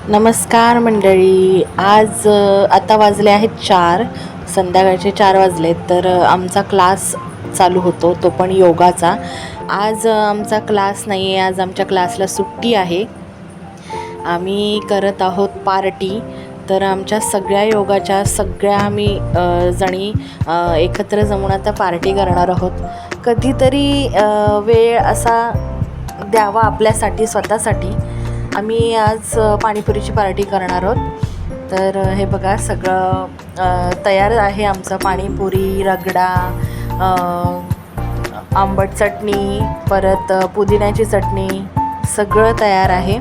नमस्कार मंडळी. आज आता वाजले आहेत 4, संध्याकाळचे 4 वाजले. तर आमचा क्लास चालू होतो, तो पण योगाचा. आज आमचा क्लास नाही आहे, आज आमच्या क्लासला सुट्टी आहे. आम्ही करत आहोत पार्टी. तर आमच्या सगळ्या योगाच्या आम्ही जणी एकत्र जमून आता पार्टी करणार आहोत. कधीतरी वेळ असा द्यावा आपल्यासाठी, स्वतःसाठी. आम्ही आज पाणीपुरीची पार्टी करणार आहोत. तर हे बघा, सगळं तयार आहे आमचं. पाणीपुरी, रगडा, आंबट चटणी, परत पुदिन्याची चटणी, सगळं तयार आहे.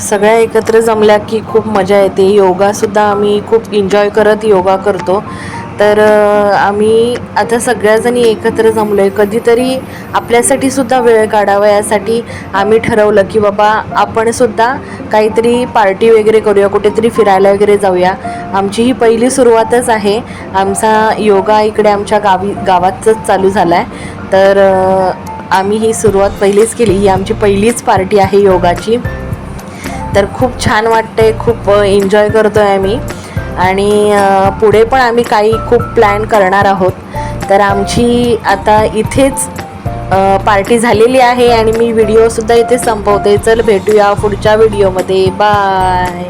सगळ्या एकत्र जमल्या की खूप मजा येते. योगासुद्धा आम्ही खूप एन्जॉय करत योगा करतो. तर आम्ही आता सगळ्याजणी एकत्र जमलो आहे. कधीतरी आपल्यासाठी सुद्धा वेळ काढावा यासाठी आम्ही ठरवलं की बाबा आपणसुद्धा काहीतरी पार्टी वगैरे करूया, कुठेतरी फिरायला वगैरे जाऊया. आमची ही पहिली सुरुवातच आहे. आमचा योगा इकडे आमच्या गावातच चालू झाला आहे. तर आम्ही ही सुरुवात पहिलीच केली. ही आमची पहिलीच पार्टी आहे योगाची. तर खूप छान वाटते, खूप एन्जॉय करतो आहे आम्ही. आणि पुढे पण आम्ही काही खूप प्लॅन करणार आहोत. तर आमची आता इथेच पार्टी झालेली आहे आणि मी व्हिडिओसुद्धा इथे संपवते. चल भेटूया पुढच्या व्हिडिओमध्ये. बाय.